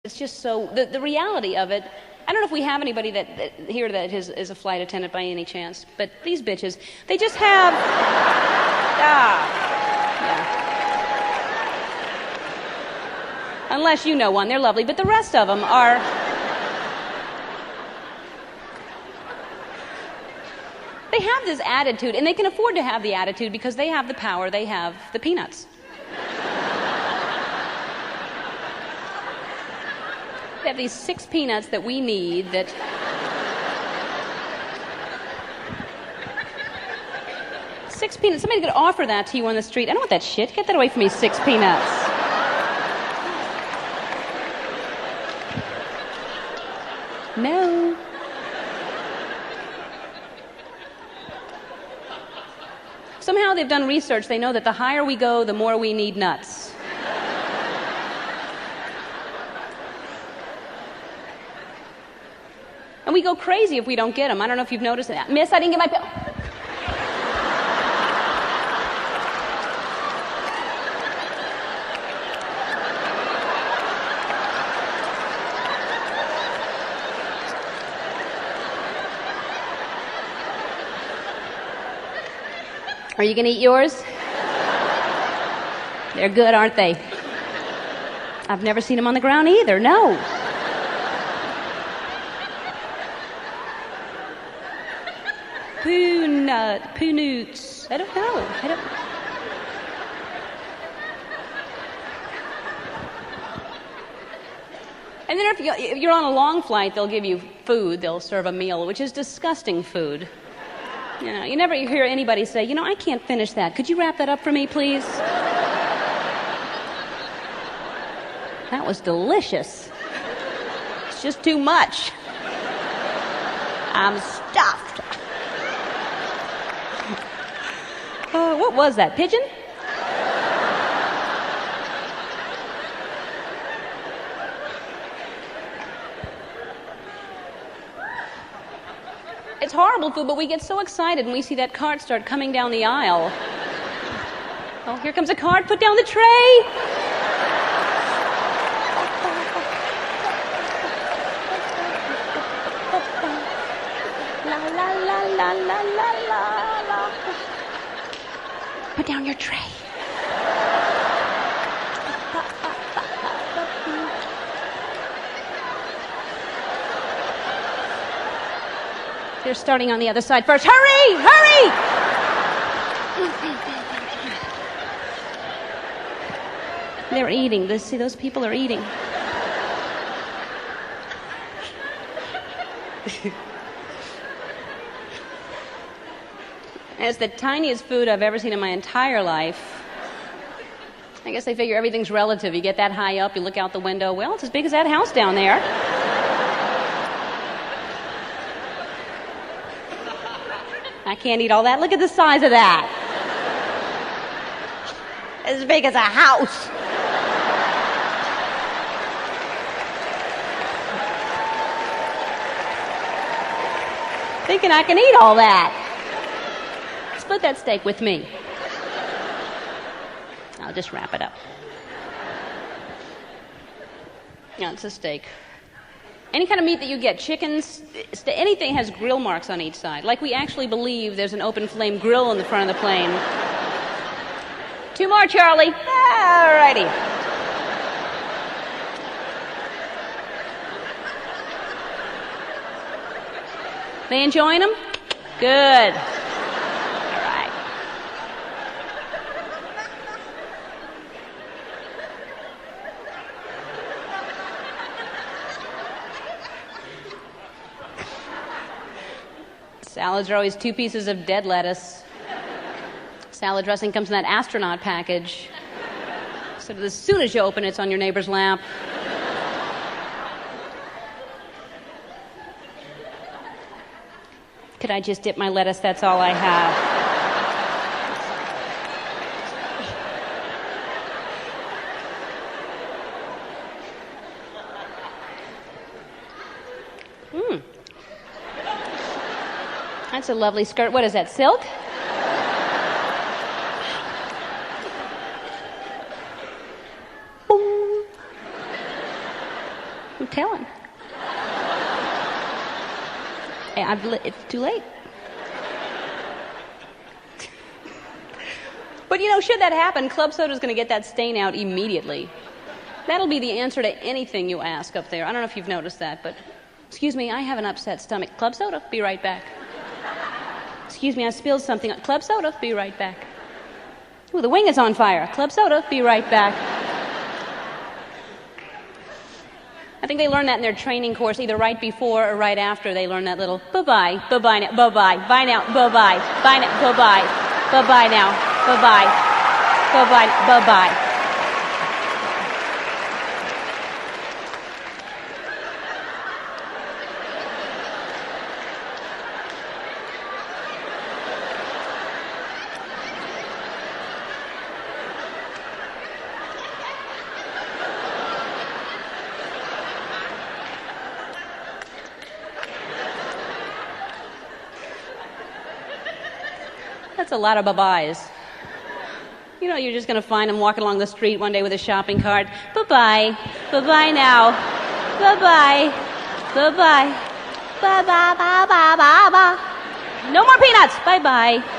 It's just so, the reality of it, I don't know if we have anybody that here that is a flight attendant by any chance, but these bitches, they just have, yeah. Unless you know one, they're lovely, but the rest of them are, they have this attitude, and they can afford to have the attitude because they have the power, they have the peanuts. They have these 6 peanuts that we need that... Six peanuts. Somebody could offer that to you on the street. I don't want that shit. Get that away from me, 6 peanuts. No. Somehow they've done research. They know that the higher we go, the more we need nuts. And we go crazy if we don't get them. I don't know if you've noticed that. Miss, I didn't get my pill. Are you going to eat yours? They're good, aren't they? I've never seen them on the ground either, no. Poo-noots. I don't know. And then if you're on a long flight, they'll give you food. They'll serve a meal, which is disgusting food. You know, you never hear anybody say, you know, I can't finish that. Could you wrap that up for me, please? That was delicious. It's just too much. I'm stuffed. What was that, pigeon? It's horrible food, but we get so excited when we see that cart start coming down the aisle. Oh, here comes a cart. Put down the tray. La la la la la la la la. Put down your tray. They're starting on the other side first. Hurry! Hurry! They're eating. See, those people are eating. It's the tiniest food I've ever seen in my entire life. I guess they figure everything's relative. You get that high up, you look out the window. Well, it's as big as that house down there. I can't eat all that. Look at the size of that. As big as a house. Thinking I can eat all that. Split that steak with me. I'll just wrap it up. No, it's a steak. Any kind of meat that you get, chickens, anything has grill marks on each side. Like we actually believe there's an open flame grill in the front of the plane. 2 more, Charlie. All righty. They enjoying them? Good. All right. Salads are always 2 pieces of dead lettuce. Salad dressing comes in that astronaut package. So that as soon as you open it, it's on your neighbor's lap. Could I just dip my lettuce? That's all I have. That's a lovely skirt. What is that, silk? Boom. I'm telling. Hey, it's too late. But should that happen, club soda's going to get that stain out immediately. That'll be the answer to anything you ask up there. I don't know if you've noticed that, but excuse me, I have an upset stomach. Club soda, be right back. Excuse me, I spilled something. Club soda, be right back. Ooh, the wing is on fire. Club soda, be right back. I think they learn that in their training course, either right before or right after they learn that little bye-bye, bye-bye now, bye-bye, bye now, bye-bye, bye now, bye-bye, bye-bye now, bye-bye, bye-bye, bye-bye. That's a lot of bye-byes. You're just going to find him walking along the street one day with a shopping cart. Bye-bye. Bye-bye now. Bye-bye. Bye-bye. Bye-bye. Bye-bye. Bye-bye. No more peanuts. Bye-bye.